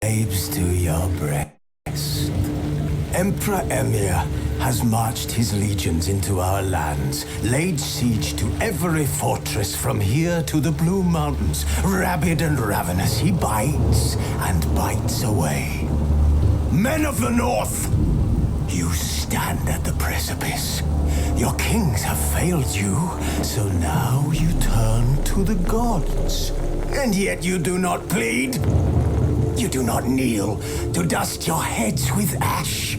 babes to your breast. Emperor Emir has marched his legions into our lands, laid siege to every fortress from here to the Blue Mountains. Rabid and ravenous, he bites and bites away. Men of the North, you stand at the precipice. Your kings have failed you, so now you turn to the gods. And yet you do not plead. You do not kneel to dust your heads with ash.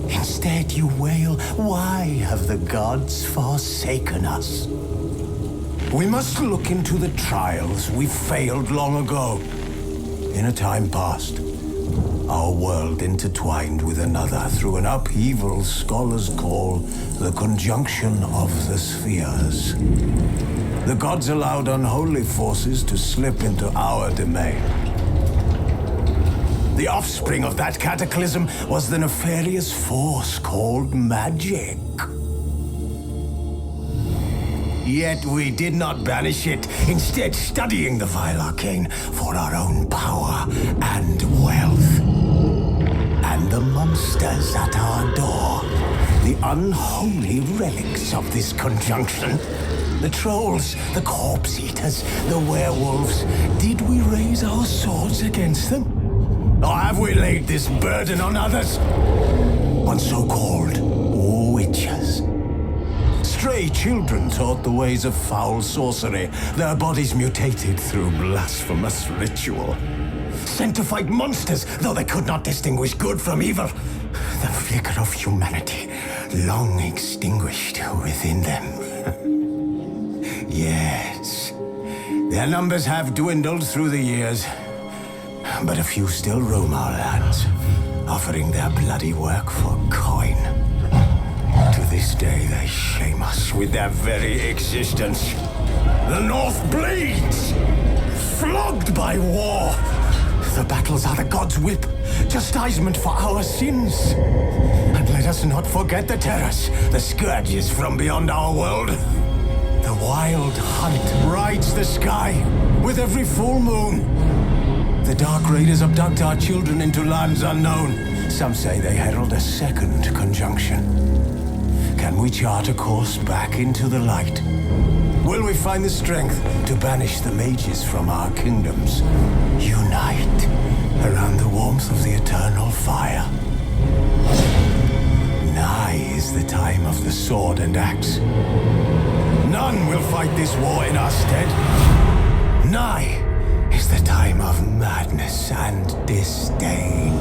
Instead you wail, why have the gods forsaken us? We must look into the trials we failed long ago. In a time past, our world intertwined with another through an upheaval scholars call the conjunction of the spheres. The gods allowed unholy forces to slip into our domain. The offspring of that cataclysm was the nefarious force called magic. Yet we did not banish it, instead studying the vile arcane for our own power and wealth. And the monsters at our door, the unholy relics of this conjunction. The trolls, the corpse eaters, the werewolves. Did we raise our swords against them? Or have we laid this burden on others? On so-called witches. Stray children taught the ways of foul sorcery, their bodies mutated through blasphemous ritual. Sent to fight monsters, though they could not distinguish good from evil. The flicker of humanity, long extinguished within them. Yes, their numbers have dwindled through the years. But a few still roam our lands, offering their bloody work for coin. To this day, they shame us with their very existence. The North bleeds, flogged by war. The battles are the gods' whip, chastisement for our sins. And let us not forget the terrors, the scourges from beyond our world. The wild hunt rides the sky with every full moon. The Dark Raiders abduct our children into lands unknown. Some say they herald a second conjunction. Can we chart a course back into the light? Will we find the strength to banish the mages from our kingdoms? Unite around the warmth of the eternal fire. Nigh is the time of the sword and axe. None will fight this war in our stead. Nigh is the time of madness and disdain.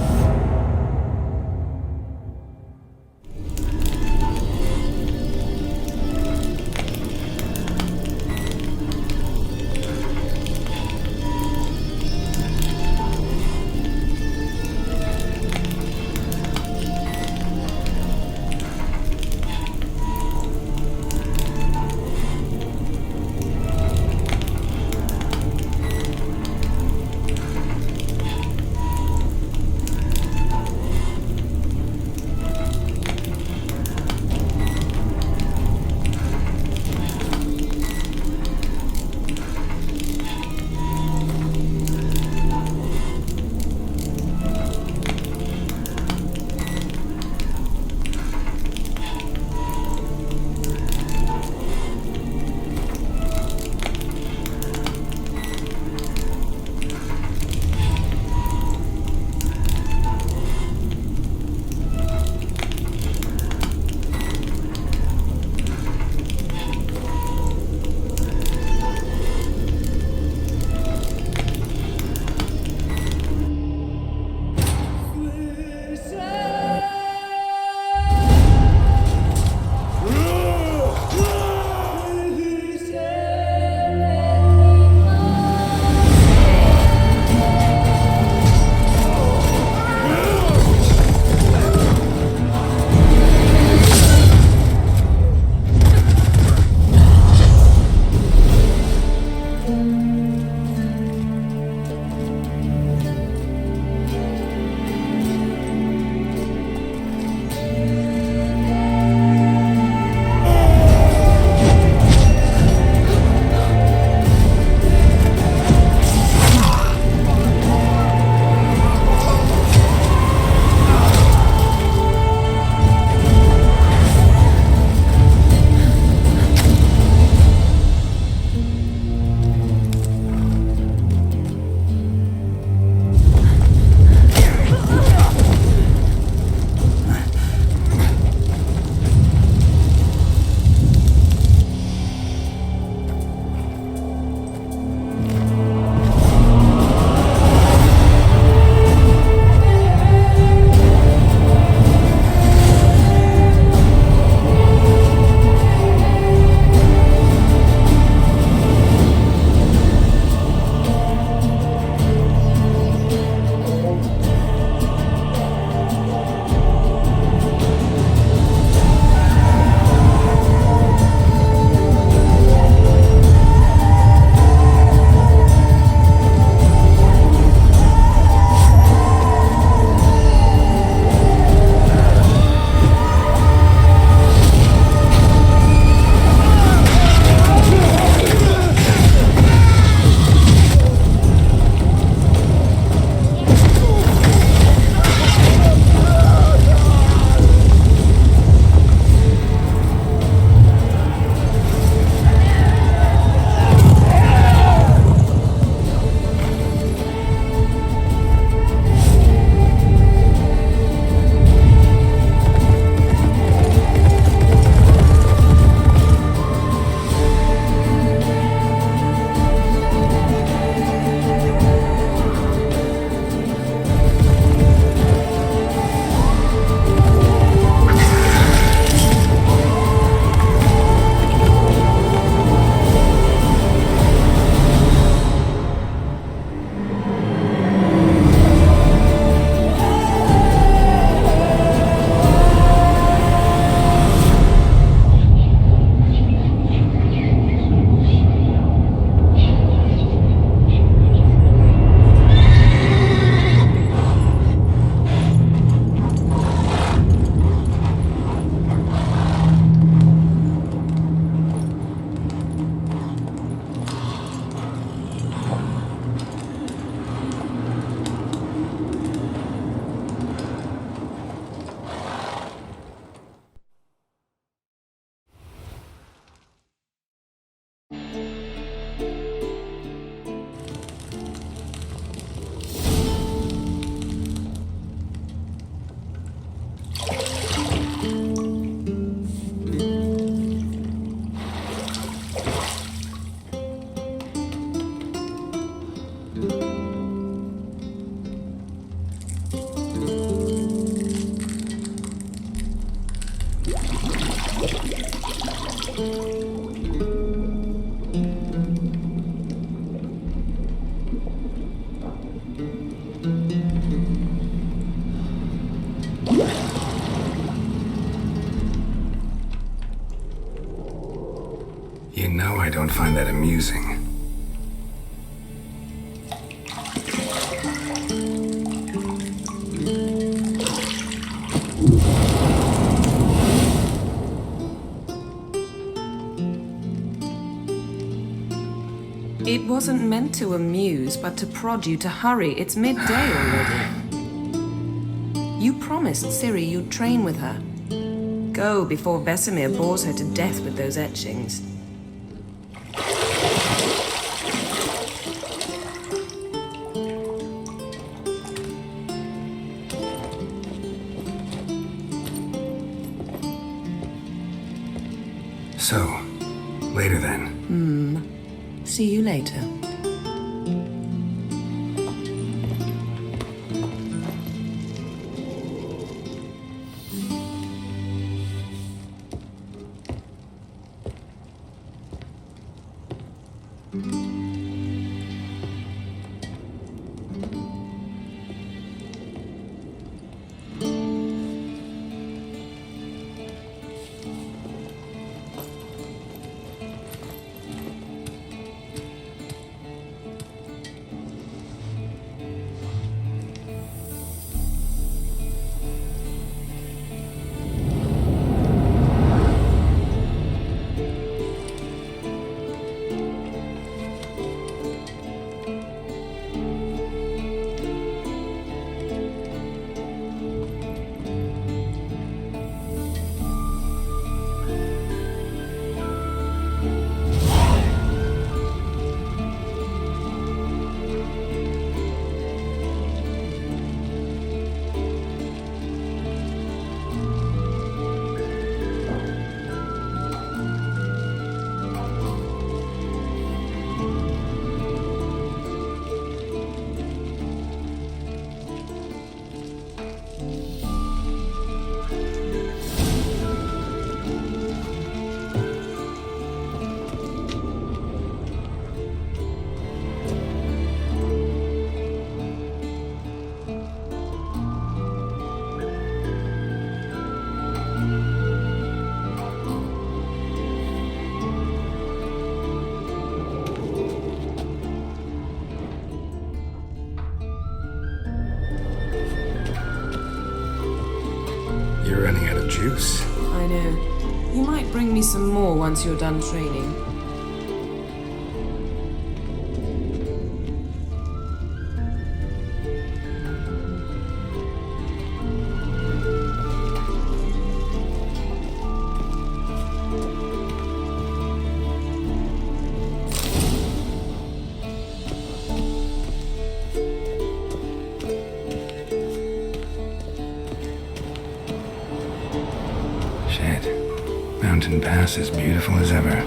I don't find that amusing. It wasn't meant to amuse, but to prod you to hurry. It's midday already. You promised Ciri you'd train with her. Go before Vesemir bores her to death with those etchings. So, later then. See you later. You're running out of juice. I know. You might bring me some more once you're done training. Mountain Pass as beautiful as ever.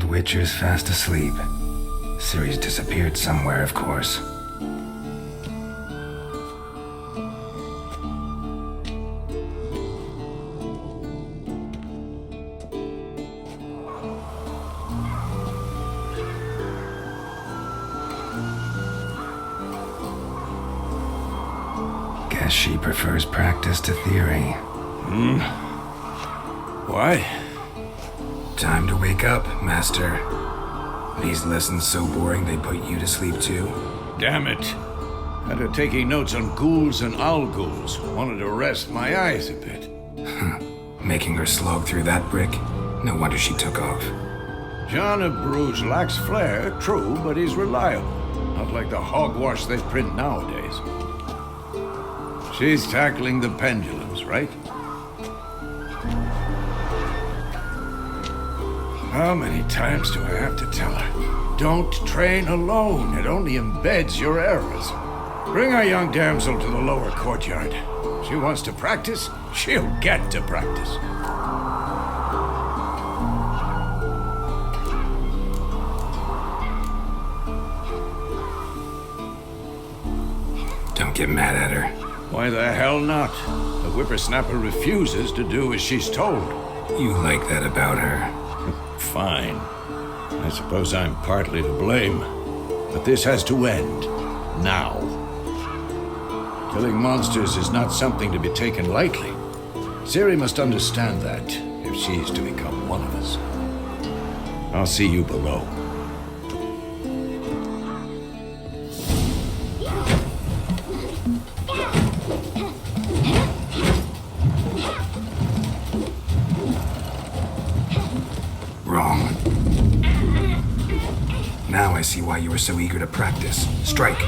Witcher's fast asleep. Ciri's disappeared somewhere, of course. Guess she prefers practice to theory. Why? Time to wake up, Master. These lessons so boring they put you to sleep too? Damn it. After taking notes on ghouls and owl ghouls, wanted to rest my eyes a bit. Making her slog through that brick? No wonder she took off. John of Bruges lacks flair, true, but he's reliable. Not like the hogwash they print nowadays. She's tackling the pendulums, right? How many times do I have to tell her? Don't train alone. It only embeds your errors. Bring our young damsel to the lower courtyard. She wants to practice, she'll get to practice. Don't get mad at her. Why the hell not? The whippersnapper refuses to do as she's told. You like that about her. Fine. I suppose I'm partly to blame. But this has to end. Now. Killing monsters is not something to be taken lightly. Ciri must understand that, if she is to become one of us. I'll see you below. Wrong. Now I see why you were so eager to practice. Strike.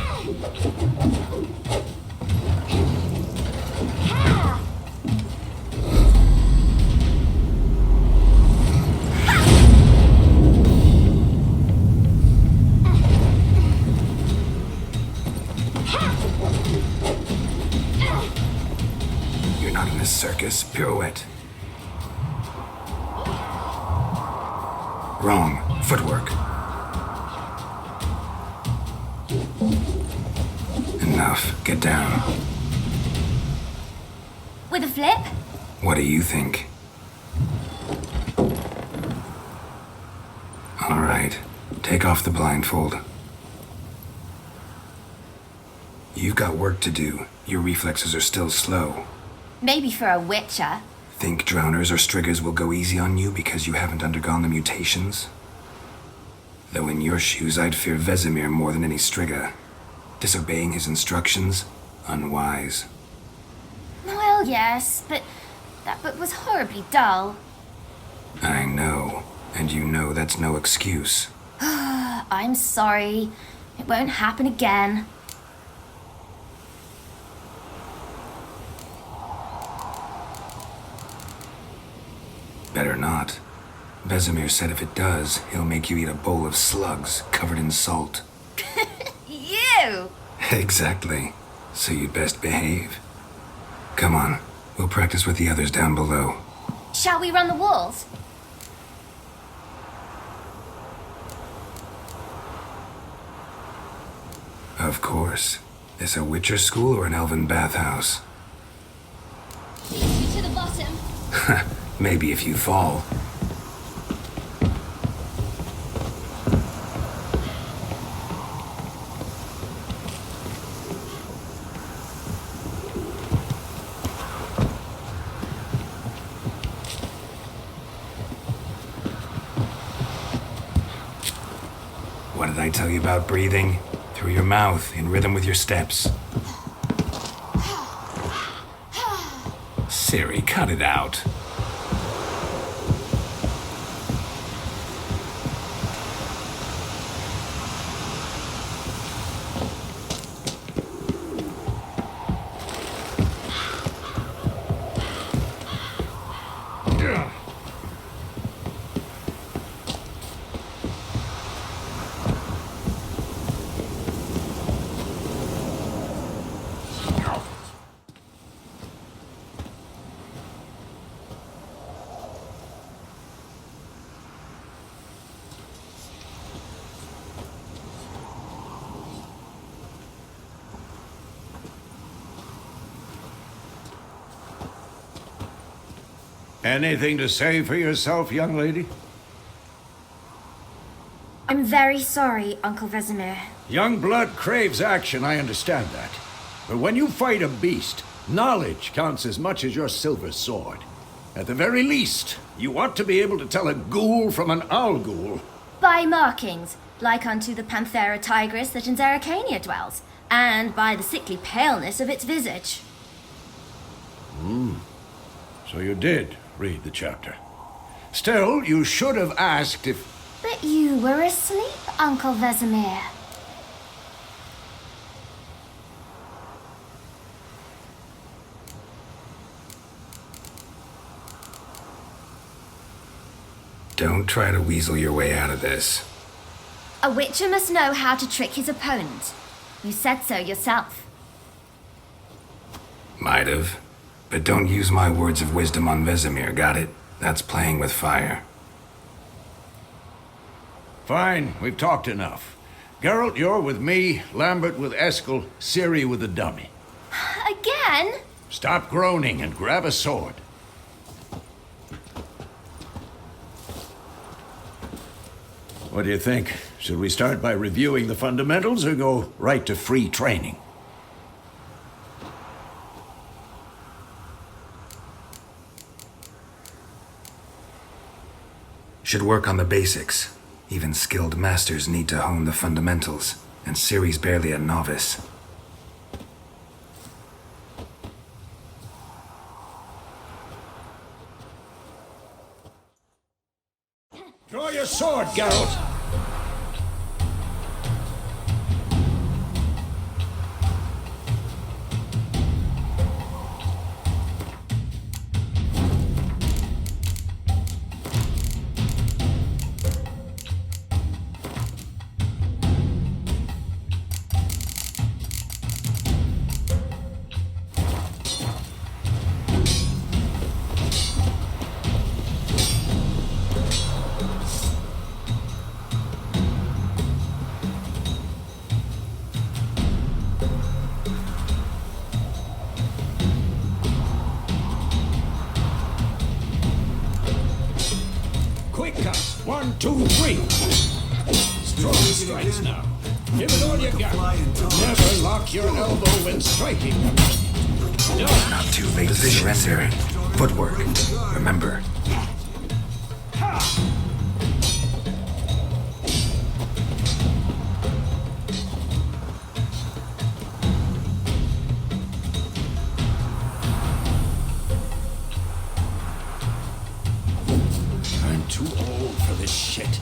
You're not in a circus. Pirouette. Wrong. Footwork. Enough. Get down. With a flip? What do you think? All right. Take off the blindfold. You've got work to do. Your reflexes are still slow. Maybe for a witcher. Think drowners or striggers will go easy on you because you haven't undergone the mutations? Though in your shoes, I'd fear Vesemir more than any strigger. Disobeying his instructions? Unwise. Well, yes, but that book was horribly dull. I know. And you know that's no excuse. I'm sorry. It won't happen again. Better not. Vesemir said if it does, he'll make you eat a bowl of slugs covered in salt. You! Exactly. So you'd best behave. Come on. We'll practice with the others down below. Shall we run the walls? Of course. This a Witcher school or an elven bathhouse? Lead you to the bottom. Maybe if you fall. What did I tell you about breathing? Through your mouth, in rhythm with your steps. Ciri, cut it out. Anything to say for yourself, young lady? I'm very sorry, Uncle Vesemir. Young blood craves action, I understand that. But when you fight a beast, knowledge counts as much as your silver sword. At the very least, you ought to be able to tell a ghoul from an owl ghoul. By markings, like unto the Panthera tigris that in Zerrikania dwells, and by the sickly paleness of its visage. So you did read the chapter. Still, you should have asked if... But you were asleep, Uncle Vesemir. Don't try to weasel your way out of this. A witcher must know how to trick his opponent. You said so yourself. Might have. But don't use my words of wisdom on Vesemir, got it? That's playing with fire. Fine, we've talked enough. Geralt, you're with me, Lambert with Eskel, Ciri with the dummy. again? Stop groaning and grab a sword. What do you think? Should we start by reviewing the fundamentals or go right to free training? Should work on the basics. Even skilled masters need to hone the fundamentals, and Ciri's barely a novice. Draw your sword, Geralt! Quick cut! 1, 2, 3! Strong strikes now. Give it all you got. Never lock your elbow when striking. No. Not too late to surrender. Footwork. Remember. I'm too old for this shit.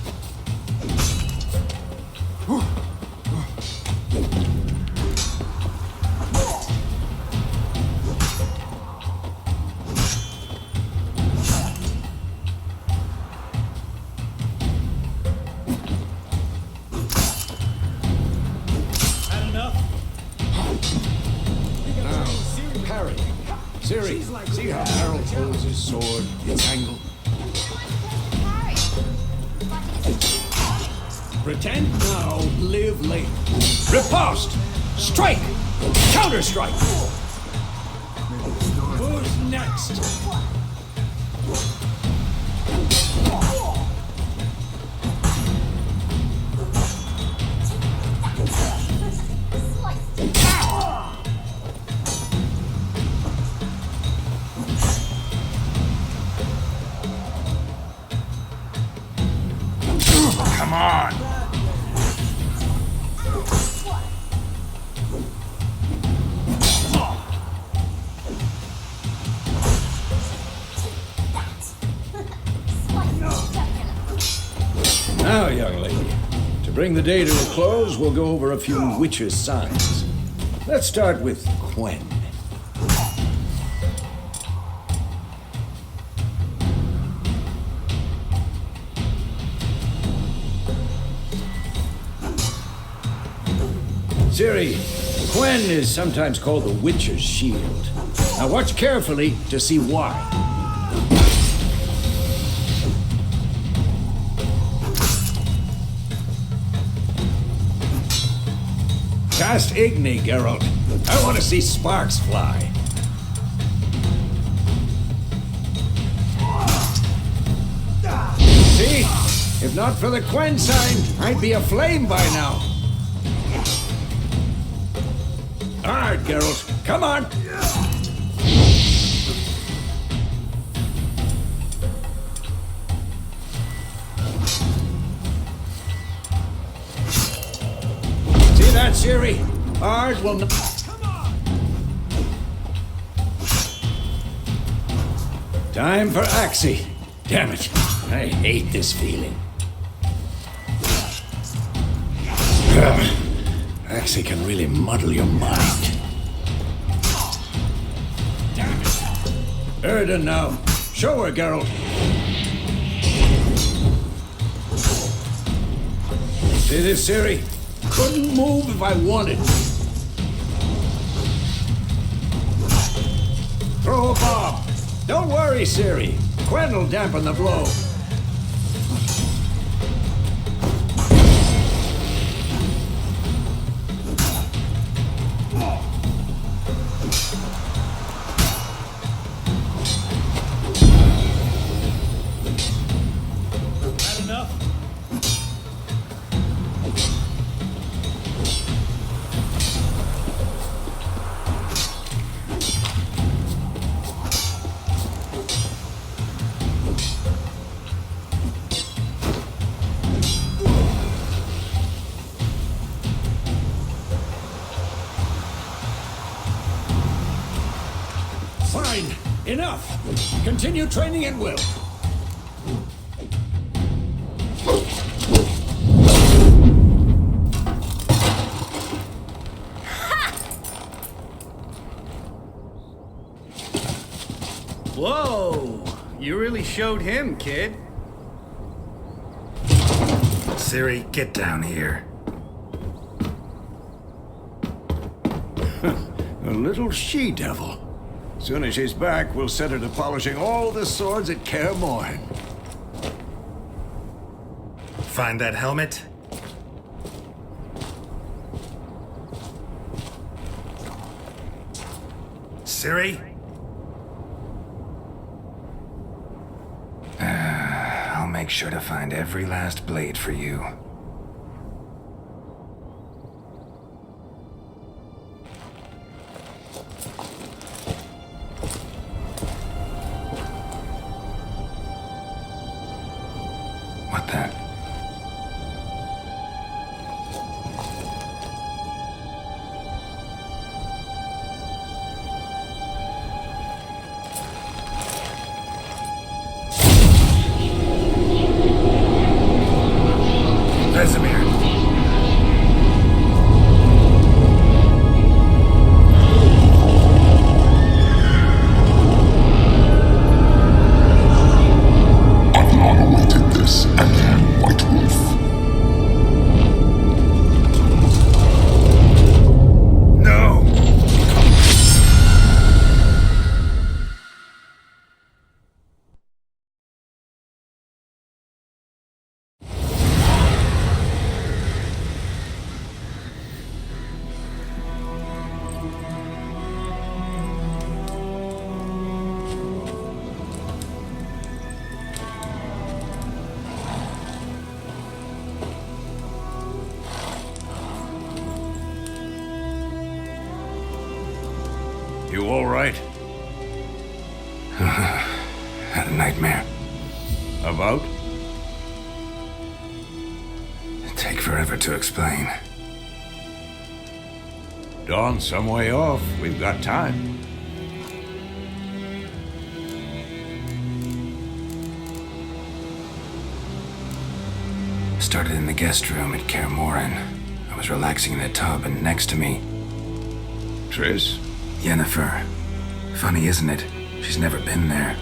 Parry. Ciri, see how Harold holds his sword, its angle? Pretend now, live later. Riposte! Strike! Counter-strike! Who's next? Come on! Now, young lady, to bring the day to a close, we'll go over a few witches' signs. Let's start with Quen. Ciri, Quen is sometimes called the Witcher's Shield. Now watch carefully to see why. Cast Igni, Geralt. I want to see sparks fly. See? If not for the Quen sign, I'd be aflame by now. Hard, Geralt. Come on! See that, Ciri? Hard will not... Come on! Time for Axie. Damn it. I hate this feeling. Axie can really muddle your mind. Damn it! Erden now. Show her, Geralt. See this, Ciri? Couldn't move if I wanted. Throw a bomb. Don't worry, Ciri. Quen will dampen the blow. Fine. Enough. Continue training at will. Whoa! You really showed him, kid. Siri, get down here. A little she-devil. Soon as she's back, we'll set her to polishing all the swords at Kaer Morhen. Find that helmet? Siri? I'll make sure to find every last blade for you. What the? Vesemir. I've long awaited this, and am White Wolf. No! You all right? Had a nightmare. About? It'd take forever to explain. Dawn's some way off. We've got time. Started in the guest room at Kaer Morhen. I was relaxing in a tub, and next to me, Triss? Yennefer. Funny, isn't it? She's never been there.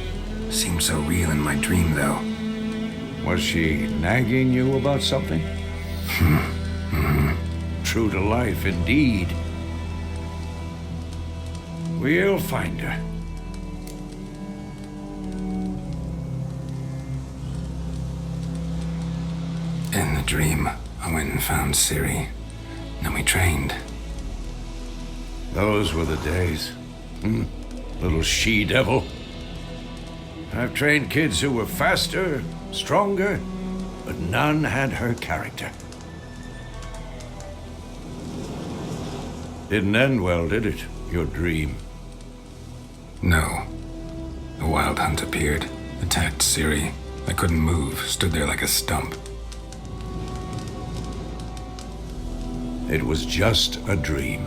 Seemed so real in my dream, though. Was she nagging you about something? True to life, indeed. We'll find her. In the dream, I went and found Ciri. Then we trained. Those were the days. Little she-devil. I've trained kids who were faster, stronger, but none had her character. Didn't end well, did it? Your dream? No. The Wild Hunt appeared, attacked Ciri. I couldn't move, stood there like a stump. It was just a dream.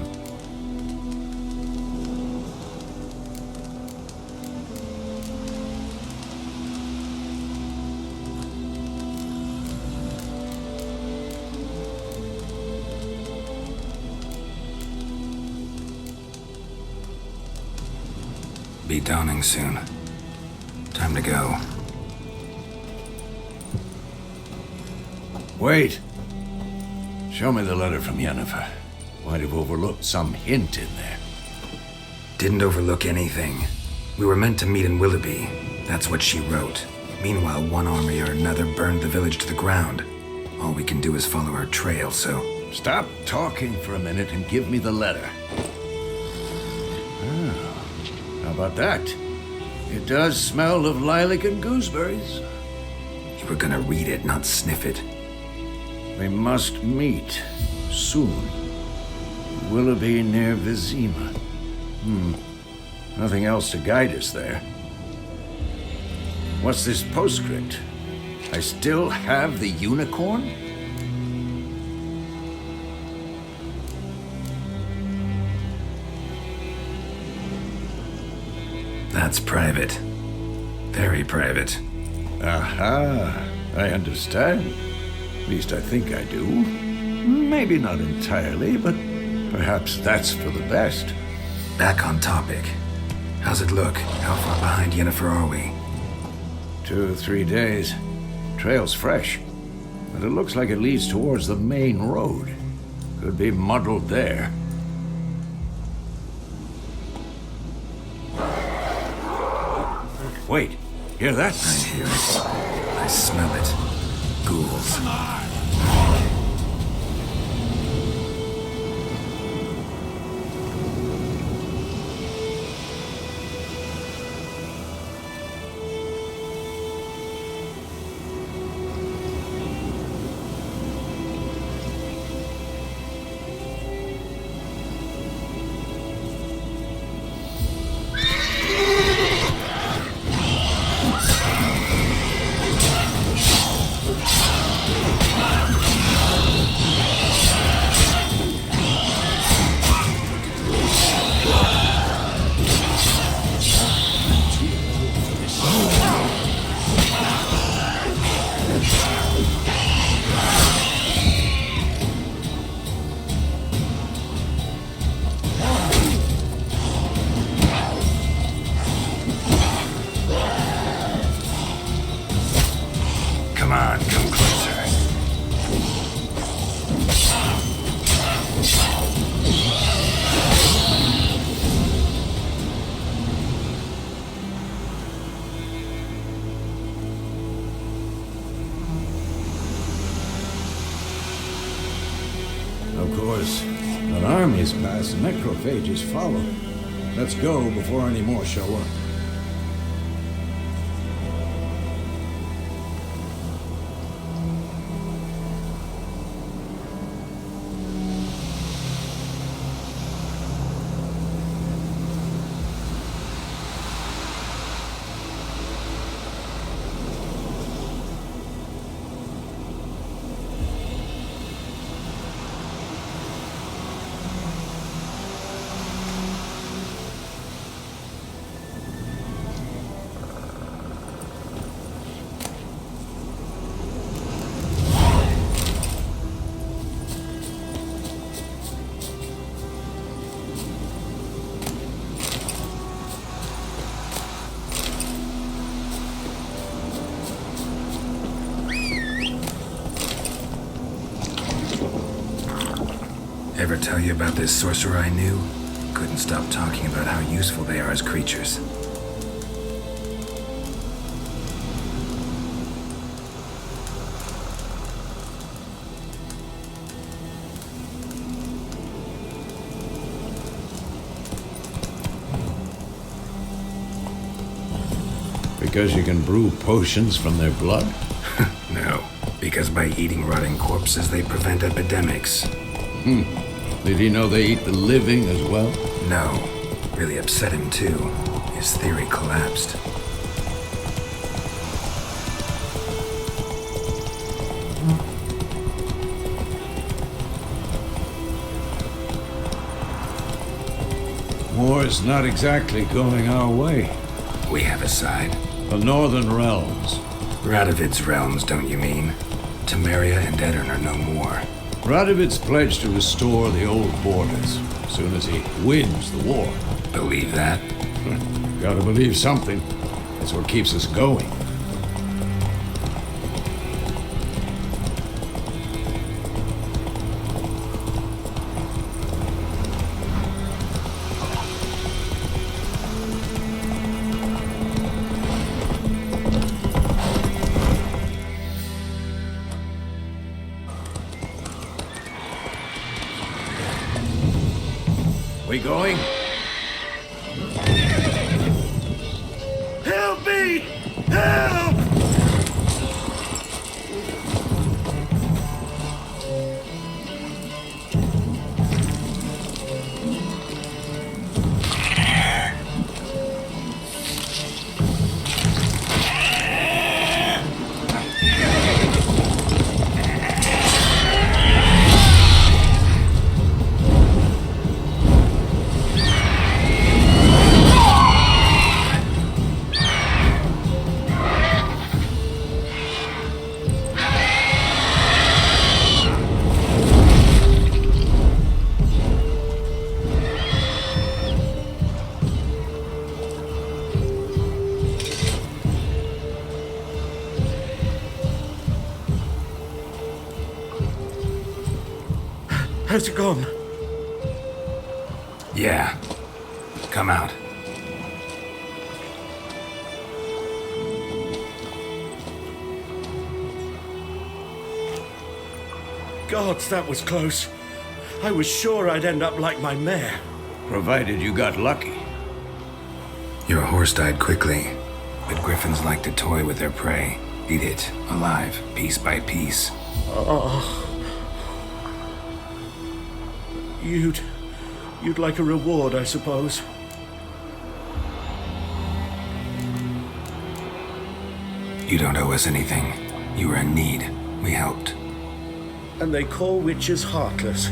Be dawning soon. Time to go. Wait. Show me the letter from Yennefer. Might have overlooked some hint in there. Didn't overlook anything. We were meant to meet in Willoughby. That's what she wrote. Meanwhile, one army or another burned the village to the ground. All we can do is follow her trail, so... Stop talking for a minute and give me the letter. How about that? It does smell of lilac and gooseberries. You were gonna read it, not sniff it. We must meet soon. Willoughby near Vizima. Nothing else to guide us there. What's this postscript? I still have the unicorn? That's private. Very private. Aha, I understand. At least I think I do. Maybe not entirely, but perhaps that's for the best. Back on topic. How's it look? How far behind Yennefer are we? 2 or 3 days. Trail's fresh, but it looks like it leads towards the main road. Could be muddled there. Wait, hear that? I hear it. I smell it. Ghouls. Come on, come closer. Of course, an army's pass, necrophages follow. Let's go before any more show up. Ever tell you about this sorcerer I knew? Couldn't stop talking about how useful they are as creatures. Because you can brew potions from their blood? No, because by eating rotting corpses, they prevent epidemics. Did he know they eat the living as well? No, really upset him too. His theory collapsed. War's not exactly going our way. We have a side. The Northern Realms. Radovid's realms, don't you mean? Temeria and Edirn are no more. Radovid's pledged to restore the old borders as soon as he wins the war. Believe that? Gotta believe something. It's what keeps us going. We going? Help me! Help! How's it gone? Yeah. Come out. Gods, that was close. I was sure I'd end up like my mare. Provided you got lucky. Your horse died quickly, but griffins like to toy with their prey. Eat it, alive, piece by piece. Oh. You'd like a reward, I suppose. You don't owe us anything. You were in need. We helped. And they call witches heartless.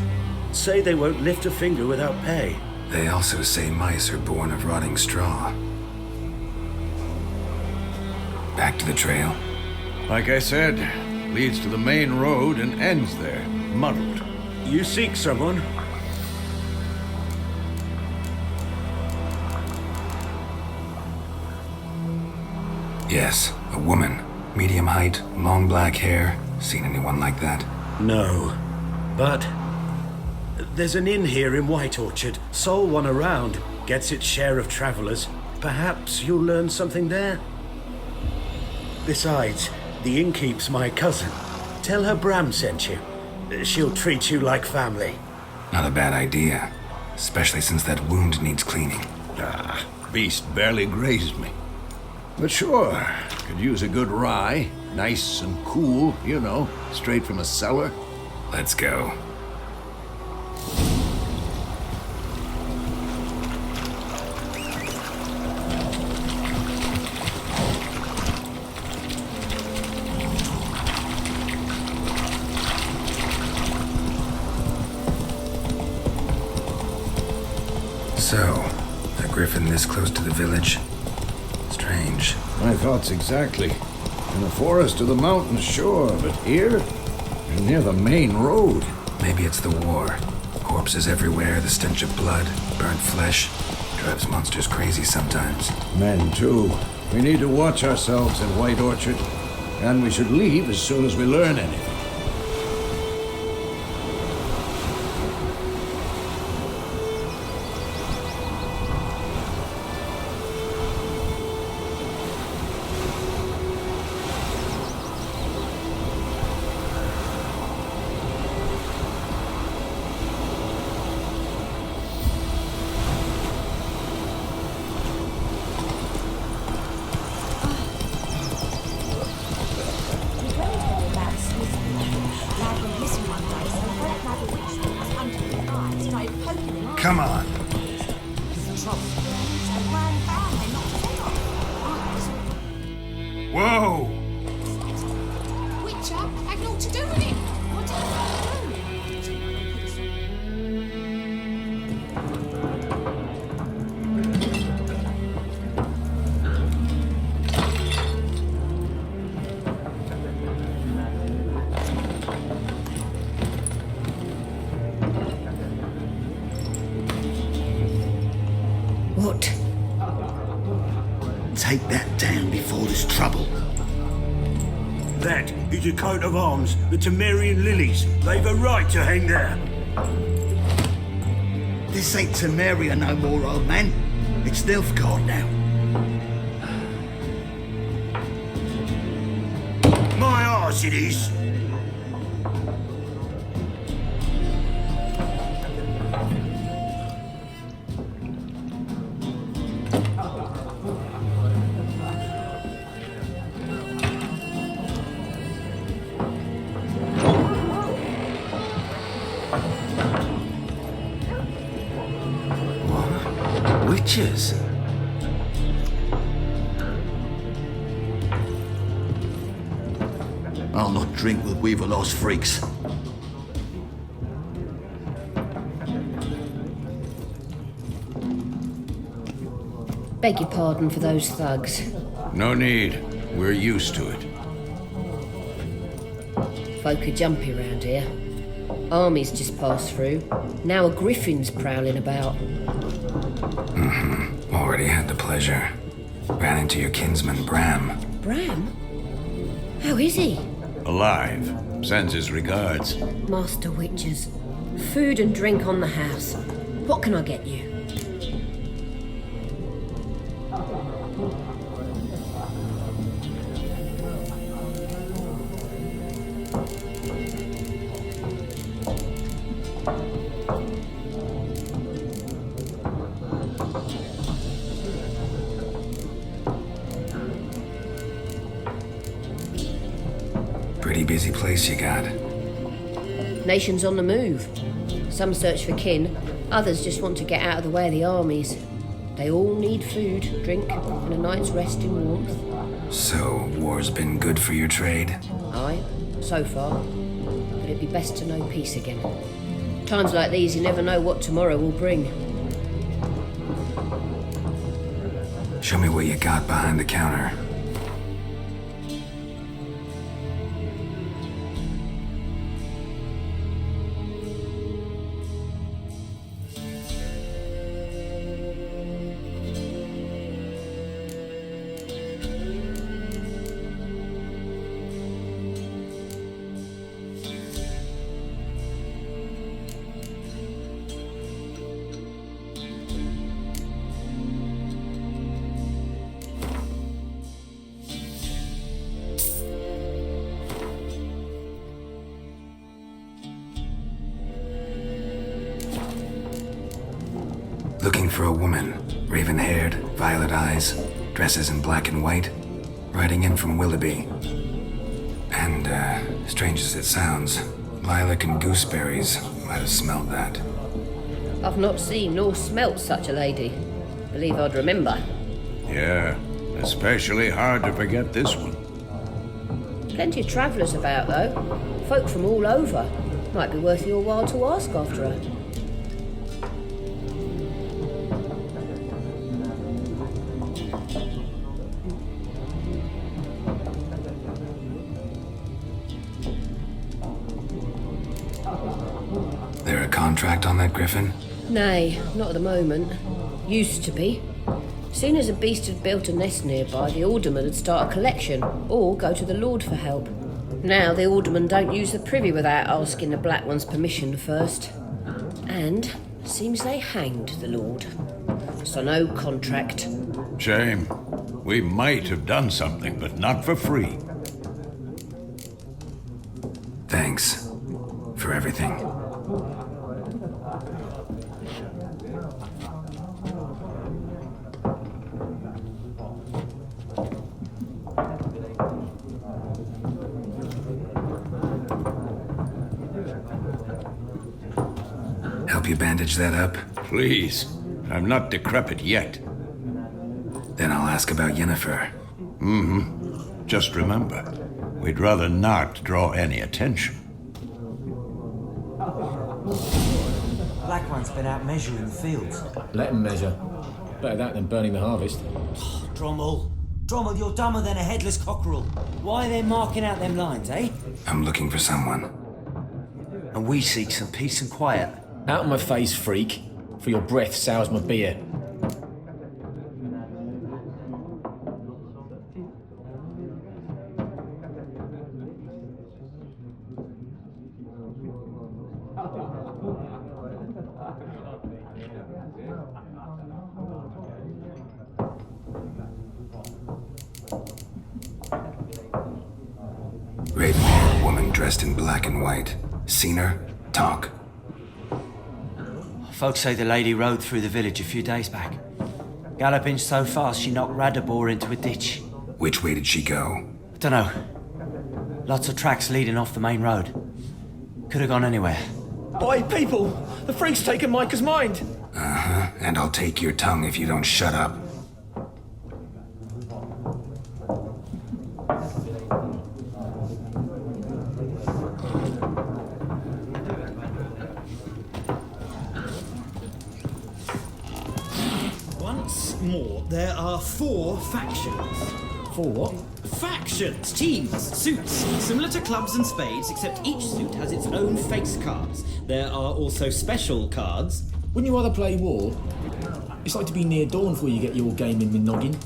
Say they won't lift a finger without pay. They also say mice are born of rotting straw. Back to the trail? Like I said, leads to the main road and ends there, muddled. You seek someone? Yes, a woman. Medium height, long black hair. Seen anyone like that? No. But there's an inn here in White Orchard. Sole one around. Gets its share of travelers. Perhaps you'll learn something there? Besides, the innkeep's my cousin. Tell her Bram sent you. She'll treat you like family. Not a bad idea. Especially since that wound needs cleaning. Beast barely grazed me. But sure, could use a good rye. Nice and cool, you know, straight from a cellar. Let's go. So, a griffin this close to the village? Strange. My thoughts exactly. In the forest or the mountains, sure, but here? Near the main road. Maybe it's the war. Corpses everywhere, the stench of blood, burnt flesh. Drives monsters crazy sometimes. Men, too. We need to watch ourselves in White Orchard. And we should leave as soon as we learn anything. Come on. Whoa! Witcher had naught to do with it. What did What? Take that down before there's trouble. That is a coat of arms, the Temerian lilies. They've a right to hang there. This ain't Temeria no more, old man. It's Nilfgaard now. My arse it is. Witches? I'll not drink with Weaverlost freaks. Beg your pardon for those thugs. No need. We're used to it. Folk are jumpy round here. Armies just passed through. Now a griffin's prowling about. Already had the pleasure. Ran into your kinsman, Bram. Bram? How is he? Alive. Sends his regards. Master Witchers. Food and drink on the house. What can I get you? Pretty busy place you got. Nations on the move. Some search for kin, others just want to get out of the way of the armies. They all need food, drink, and a night's rest in warmth. So, war's been good for your trade? Aye, so far. But it'd be best to know peace again. Times like these, you never know what tomorrow will bring. Show me what you got behind the counter. Looking for a woman, raven-haired, violet eyes, dresses in black and white, riding in from Willoughby. And, strange as it sounds, lilac and gooseberries might have smelled that. I've not seen nor smelt such a lady. Believe I'd remember. Yeah, especially hard to forget this one. Plenty of travellers about, though. Folk from all over. Might be worth your while to ask after her. There a contract on that griffin? Nay, not at the moment. Used to be. Soon as a beast had built a nest nearby, the alderman would start a collection, or go to the Lord for help. Now the aldermen don't use the privy without asking the Black One's permission first. And seems they hanged the Lord. So no contract. Shame. We might have done something, but not for free. Thanks for everything. Help you bandage that up? Please. I'm not decrepit yet. Then I'll ask about Yennefer. Mm-hmm. Just remember, we'd rather not draw any attention. Black One's been out measuring the fields. Let him measure. Better that than burning the harvest. Drommel, you're dumber than a headless cockerel. Why are they marking out them lines, eh? I'm looking for someone. And we seek some peace and quiet. Out of my face, freak. For your breath sours my beer. Raven-haired woman dressed in black and white. Seen her? Talk. Folks say the lady rode through the village a few days back. Galloping so fast she knocked Radabor into a ditch. Which way did she go? Dunno. Lots of tracks leading off the main road. Could have gone anywhere. Oi, people! The freak's taken Micah's mind! Uh-huh, and I'll take your tongue if you don't shut up. Once more, there are 4 factions. 4 what? Factions, teams, suits, similar to clubs and spades, except each suit has its own face cards. There are also special cards. Wouldn't you rather play war? It's like to be near dawn before you get your game in with noggin.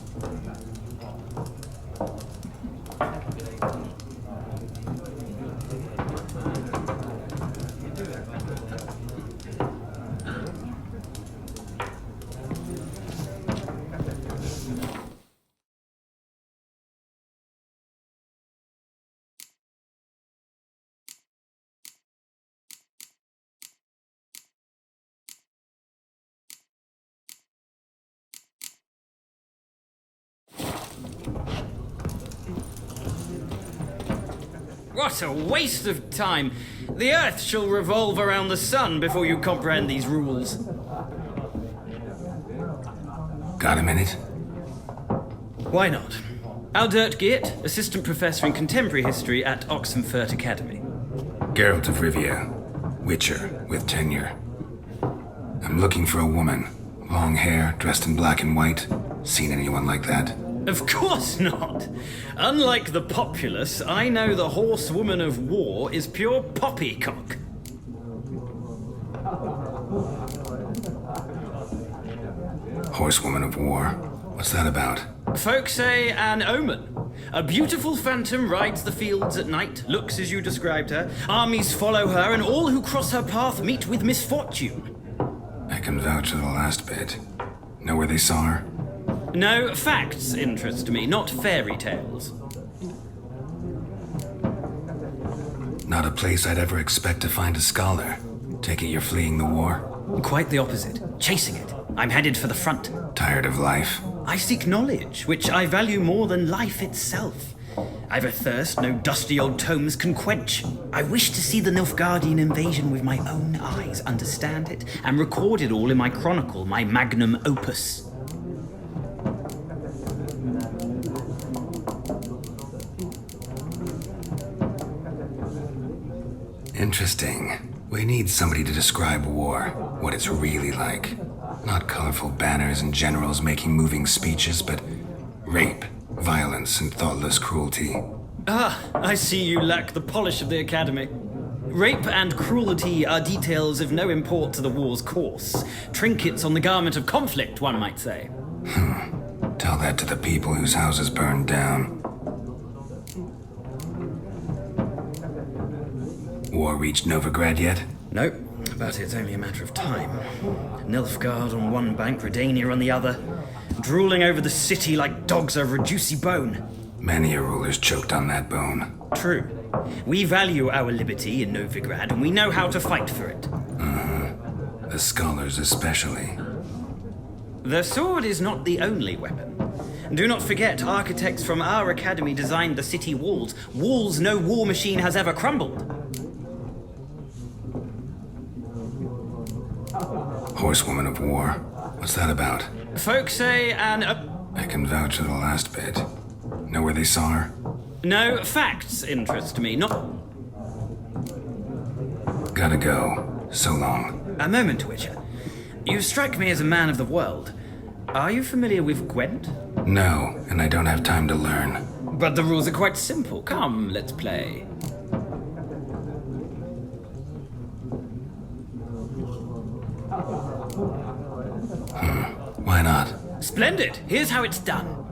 What a waste of time. The Earth shall revolve around the sun before you comprehend these rules. Got a minute? Why not? Aldert Geert, Assistant Professor in Contemporary History at Oxenfurt Academy. Geralt of Rivia, Witcher with tenure. I'm looking for a woman. Long hair, dressed in black and white. Seen anyone like that? Of course not. Unlike the populace, I know the horsewoman of war is pure poppycock. Horsewoman of war? What's that about? Folk say an omen. A beautiful phantom rides the fields at night, looks as you described her. Armies follow her, and all who cross her path meet with misfortune. I can vouch for the last bit. Know where they saw her? No, facts interest me, not fairy tales. Not a place I'd ever expect to find a scholar. Take it you're fleeing the war? Quite the opposite. Chasing it. I'm headed for the front. Tired of life? I seek knowledge, which I value more than life itself. I've a thirst no dusty old tomes can quench. I wish to see the Nilfgaardian invasion with my own eyes, understand it, and record it all in my chronicle, my magnum opus. Interesting. We need somebody to describe war, what it's really like. Not colorful banners and generals making moving speeches, but rape, violence, and thoughtless cruelty. Ah, I see you lack the polish of the Academy. Rape and cruelty are details of no import to the war's course. Trinkets on the garment of conflict, one might say. Tell that to the people whose houses burned down. War reached Novigrad yet? Nope, but it's only a matter of time. Nilfgaard on one bank, Redania on the other, drooling over the city like dogs over a juicy bone. Many a ruler's choked on that bone. True. We value our liberty in Novigrad, and we know how to fight for it. The scholars especially. The sword is not the only weapon. Do not forget, architects from our academy designed the city walls. Walls no war machine has ever crumbled. Horsewoman of war. What's that about? Folk say an... I can vouch for the last bit. Know where they saw her? No, facts interest me, not... Gotta go. So long. A moment, Witcher. You strike me as a man of the world. Are you familiar with Gwent? No, and I don't have time to learn. But the rules are quite simple. Come, let's play. Why not? Splendid! Here's how it's done.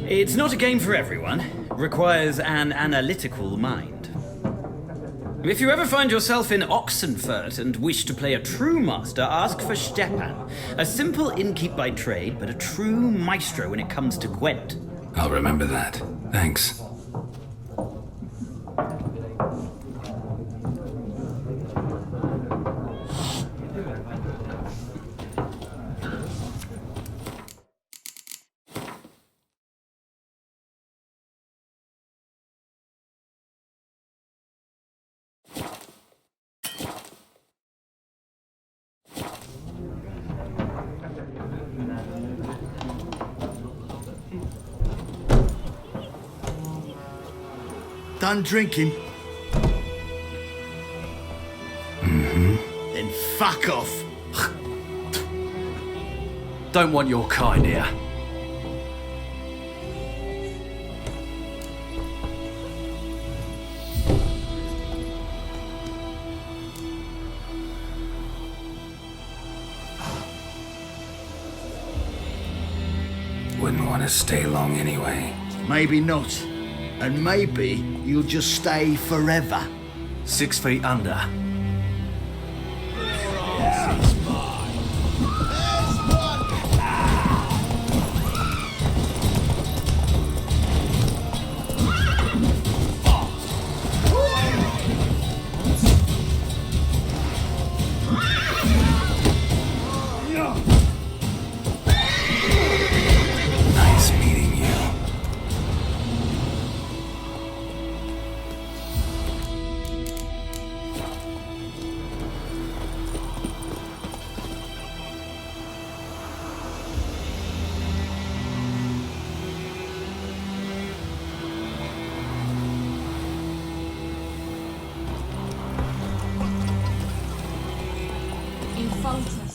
It's not a game for everyone. Requires an analytical mind. If you ever find yourself in Oxenfurt and wish to play a true master, ask for Stepan. A simple innkeep by trade, but a true maestro when it comes to Gwent. I'll remember that. Thanks. Done drinking? Then fuck off. Don't want your kind here. Wouldn't want to stay long anyway. Maybe not. And maybe you'll just stay forever. 6 feet under. Nice meeting you. In Fulton,